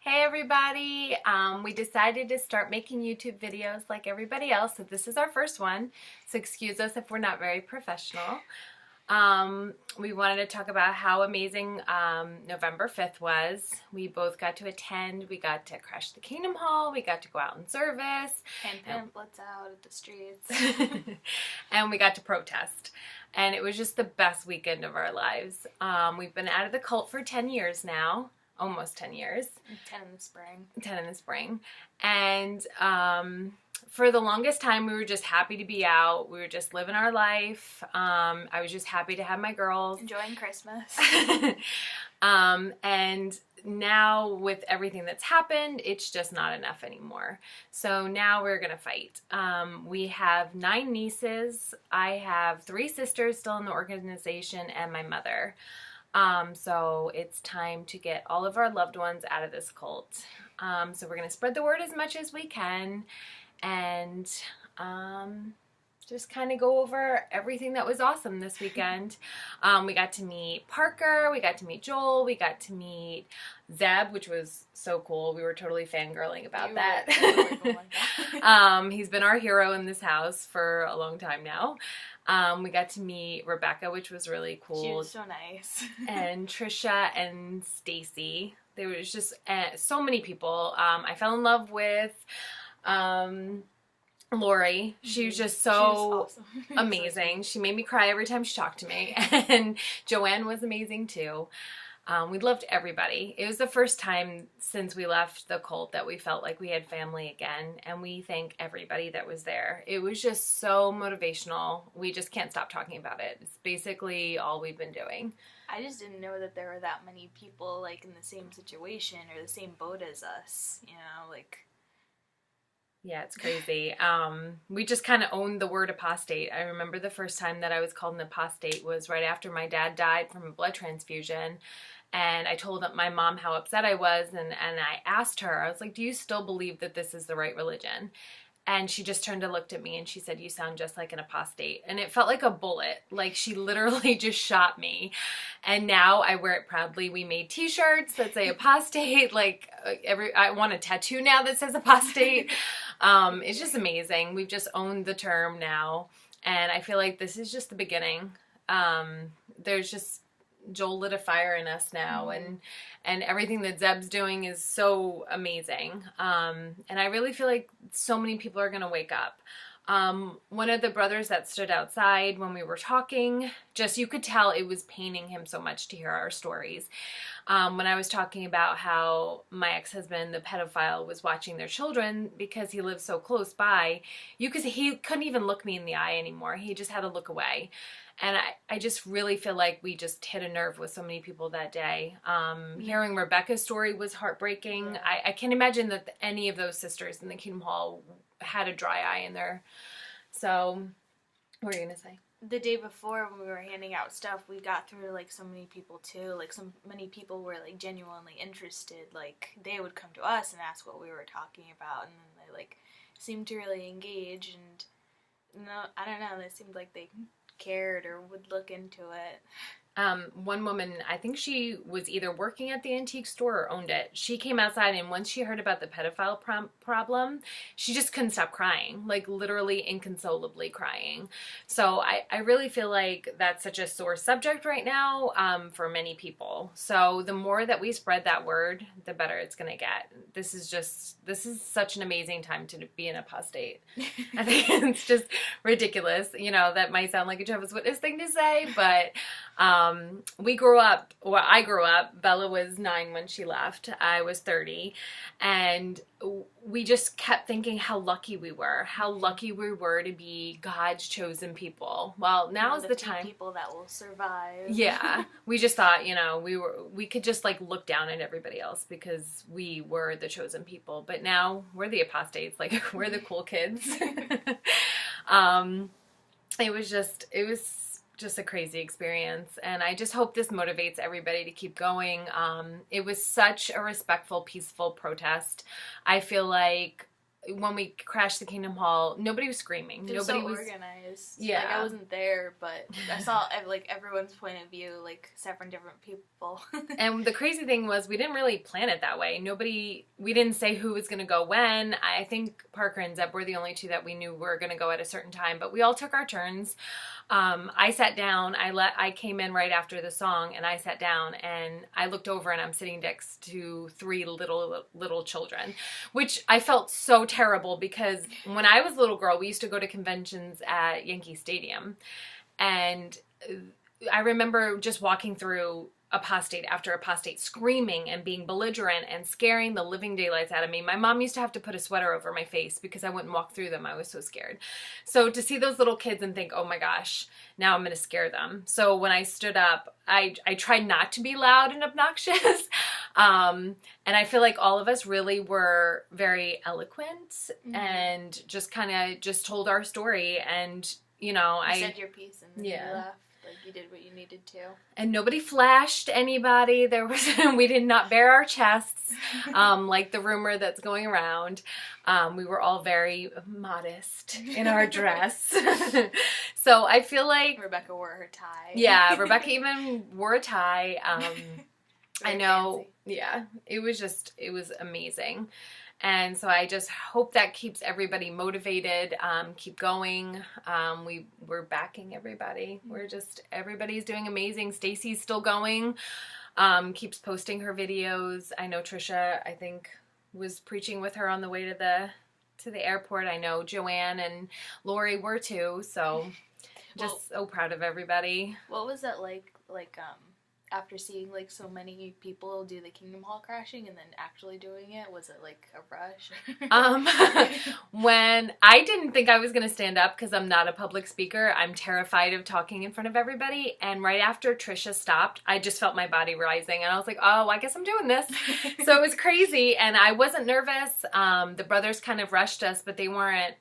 Hey everybody, we decided to start making YouTube videos like everybody else, so this is our first one, so excuse us if we're not very professional. We wanted to talk about how amazing November 5th was. We both got to attend, we got to crash the Kingdom Hall, we got to go out in service. Hand pamphlets out at the streets. And we got to protest. And it was just the best weekend of our lives. We've been out of the cult for 10 years now. Almost 10 years. 10 in the spring. 10 in the spring. And for the longest time, we were just happy to be out. We were just living our life. I was just happy to have my girls. Enjoying Christmas. And now with everything that's happened, it's just not enough anymore. So now we're going to fight. We have 9 nieces. I have 3 sisters still in the organization and my mother. So it's time to get all of our loved ones out of this cult. So we're going to spread the word as much as we can and just kind of go over everything that was awesome this weekend. We got to meet Parker, we got to meet Joel, we got to meet Zeb, which was so cool. We were totally fangirling about that. He's been our hero in this house for a long time now. We got to meet Rebecca, which was really cool. She was so nice. And Trisha and Stacy. There was just so many people. I fell in love with Lori. She was just so awesome. amazing. She made me cry every time she talked to me. And Joanne was amazing too. We loved everybody. It was the first time since we left the cult that we felt like we had family again, and we thank everybody that was there. It was just so motivational. We just can't stop talking about it. It's basically all we've been doing. I just didn't know that there were that many people like in the same situation or the same boat as us, you know, like... Yeah, it's crazy. We just kind of owned the word apostate. I remember the first time that I was called an apostate was right after my dad died from a blood transfusion. And I told my mom how upset I was, and I asked her, I was like, do you still believe that this is the right religion? And she just turned and looked at me and she said, you sound just like an apostate. And it felt like a bullet. Like she literally just shot me. And now I wear it proudly. We made t-shirts that say apostate. Like I want a tattoo now that says apostate. It's just amazing. We've just owned the term now. And I feel like this is just the beginning. There's just... Joel lit a fire in us now, and everything that Zeb's doing is so amazing. And I really feel like so many people are going to wake up. One of the brothers that stood outside when we were talking, just you could tell it was paining him so much to hear our stories. When I was talking about how my ex-husband, the pedophile, was watching their children because he lives so close by, he couldn't even look me in the eye anymore. He just had to look away. And I just really feel like we just hit a nerve with so many people that day. Hearing Rebecca's story was heartbreaking. Yeah. I can't imagine that any of those sisters in the Kingdom Hall had a dry eye in there. So, what are you going to say? The day before when we were handing out stuff, we got through like so many people too. Like so many people were like genuinely interested. Like they would come to us and ask what we were talking about, and then they like seemed to really engage. And no, I don't know. They seemed like they cared or would look into it. One woman, I think she was either working at the antique store or owned it. She came outside, and once she heard about the pedophile problem, she just couldn't stop crying, like literally inconsolably crying. So I really feel like that's such a sore subject right now for many people. So the more that we spread that word, the better it's going to get. This is such an amazing time to be an apostate. I think it's just ridiculous. You know, that might sound like a Jehovah's Witness thing to say, but I grew up, Bella was 9 when she left, I was 30, and we just kept thinking how lucky we were to be God's chosen people. Well, now's the time. People that will survive. Yeah, we just thought, you know, we could just like look down at everybody else because we were the chosen people, but now we're the apostates, like we're the cool kids. It was just a crazy experience, and I just hope this motivates everybody to keep going. It was such a respectful, peaceful protest. I feel like when we crashed the Kingdom Hall, nobody was screaming. It was Nobody so was organized. Yeah. Like, I wasn't there, but I saw, like, everyone's point of view, like, 7 different people. And the crazy thing was we didn't really plan it that way. We didn't say who was going to go when. I think Parker and Zeb were the only 2 that we knew were going to go at a certain time, but we all took our turns. I sat down, I came in right after the song, and I sat down, and I looked over, and I'm sitting next to 3 little children, which I felt so terrible, because when I was a little girl, we used to go to conventions at Yankee Stadium, and I remember just walking through apostate after apostate, screaming and being belligerent and scaring the living daylights out of me. My mom used to have to put a sweater over my face because I wouldn't walk through them. I was so scared. So to see those little kids and think, oh my gosh, now I'm going to scare them. So when I stood up, I tried not to be loud and obnoxious. And I feel like all of us really were very eloquent and just kind of just told our story. And, you said your piece and then you left. Like, you did what you needed to. And nobody flashed anybody. We did not bare our chests, like the rumor that's going around. We were all very modest in our dress. So I feel like Rebecca wore her tie. Yeah, Rebecca even wore a tie. I know. Fancy. Yeah, it was amazing. And so I just hope that keeps everybody motivated, keep going. We're backing everybody. Everybody's doing amazing. Stacy's still going, keeps posting her videos. I know Trisha, I think, was preaching with her on the way to the airport. I know Joanne and Lori were too, so just so proud of everybody. What was that like, after seeing, like, so many people do the Kingdom Hall crashing and then actually doing it? Was it, like, a rush? When I didn't think I was going to stand up because I'm not a public speaker. I'm terrified of talking in front of everybody. And right after Trisha stopped, I just felt my body rising. And I was like, oh, I guess I'm doing this. So it was crazy. And I wasn't nervous. The brothers kind of rushed us, but they weren't,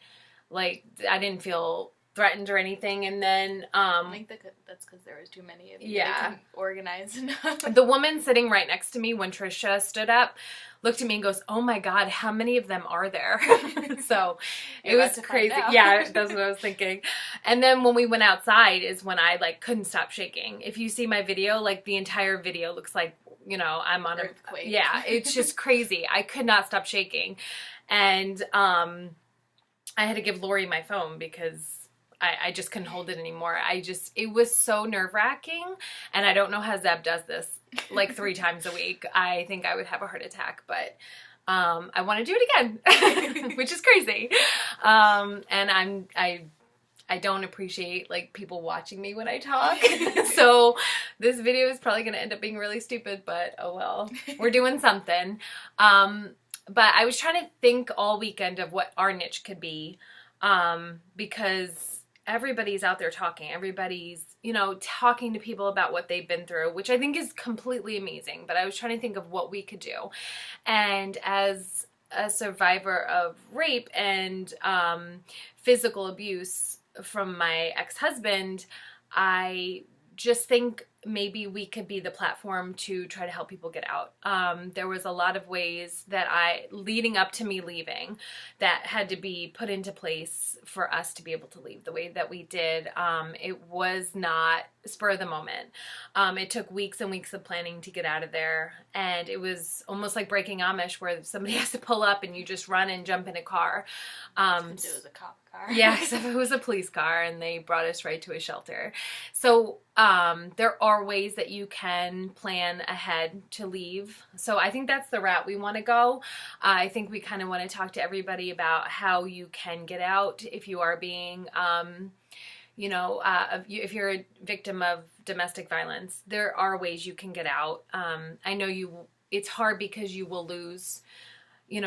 like, I didn't feel threatened or anything. And then I think that's because there was too many of you. Yeah, they couldn't organize enough. The woman sitting right next to me when Trisha stood up looked at me and goes, oh my God, how many of them are there? So it was crazy. Yeah, that's what I was thinking. And then when we went outside is when I like couldn't stop shaking. If you see my video, like the entire video looks like, I'm on earthquake. Yeah, it's just crazy. I could not stop shaking. And I had to give Lori my phone because I just couldn't hold it anymore. It was so nerve-wracking, and I don't know how Zeb does this like 3 times a week. I think I would have a heart attack, but I want to do it again, which is crazy. And I don't appreciate like people watching me when I talk. So this video is probably going to end up being really stupid, but oh well, we're doing something. But I was trying to think all weekend of what our niche could be, because everybody's out there talking. Everybody's, talking to people about what they've been through, which I think is completely amazing. But I was trying to think of what we could do. And as a survivor of rape and physical abuse from my ex-husband, I just think maybe we could be the platform to try to help people get out. There was a lot of ways that leading up to me leaving, that had to be put into place for us to be able to leave the way that we did. It was not spur of the moment. It took weeks and weeks of planning to get out of there. And it was almost like breaking Amish, where somebody has to pull up and you just run and jump in a car. It was a cop car. Yeah, except it was a police car, and they brought us right to a shelter. So there are ways that you can plan ahead to leave. So I think that's the route we want to go. I think we kind of want to talk to everybody about how you can get out if you are being, if you're a victim of domestic violence. There are ways you can get out. I know it's hard because you will lose,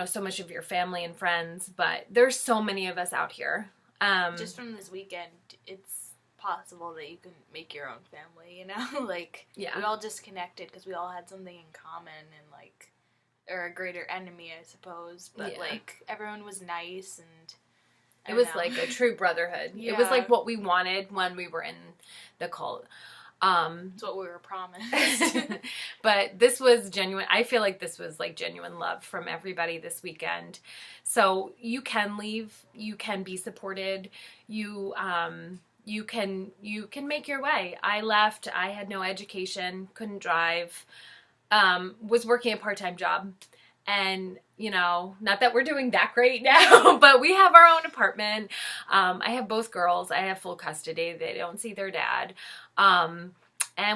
so much of your family and friends, but there's so many of us out here. Just from this weekend, it's possible that you can make your own family, like, yeah. We all disconnected because we all had something in common and, like, or a greater enemy, I suppose, but, yeah. Like, everyone was nice, and it was like a true brotherhood. Yeah. It was like what we wanted when we were in the cult. That's what we were promised. But this was genuine. I feel like this was like genuine love from everybody this weekend. So you can leave. You can be supported. You can make your way. I left. I had no education. Couldn't drive. Was working a part-time job. And, you know, not that we're doing that great now, but we have our own apartment. I have both girls. I have full custody. They don't see their dad. And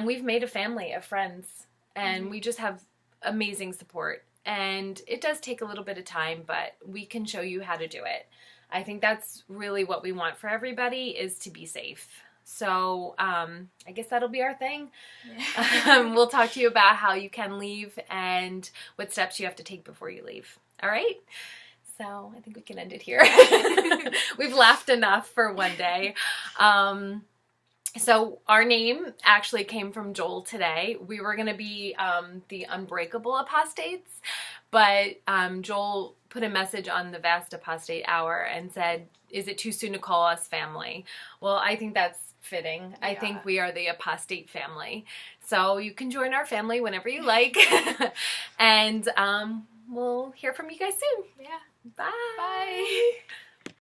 we've made a family of friends. And we just have amazing support. And it does take a little bit of time, but we can show you how to do it. I think that's really what we want for everybody, is to be safe. So I guess that'll be our thing. Yeah. We'll talk to you about how you can leave and what steps you have to take before you leave. All right? So I think we can end it here. We've laughed enough for one day. So our name actually came from Joel today. We were going to be the Unbreakable Apostates, but Joel put a message on the Vast Apostate Hour and said, is it too soon to call us family? Well, I think that's fitting. Yeah. I think we are the apostate family. So you can join our family whenever you like. And we'll hear from you guys soon. Yeah. Bye. Bye.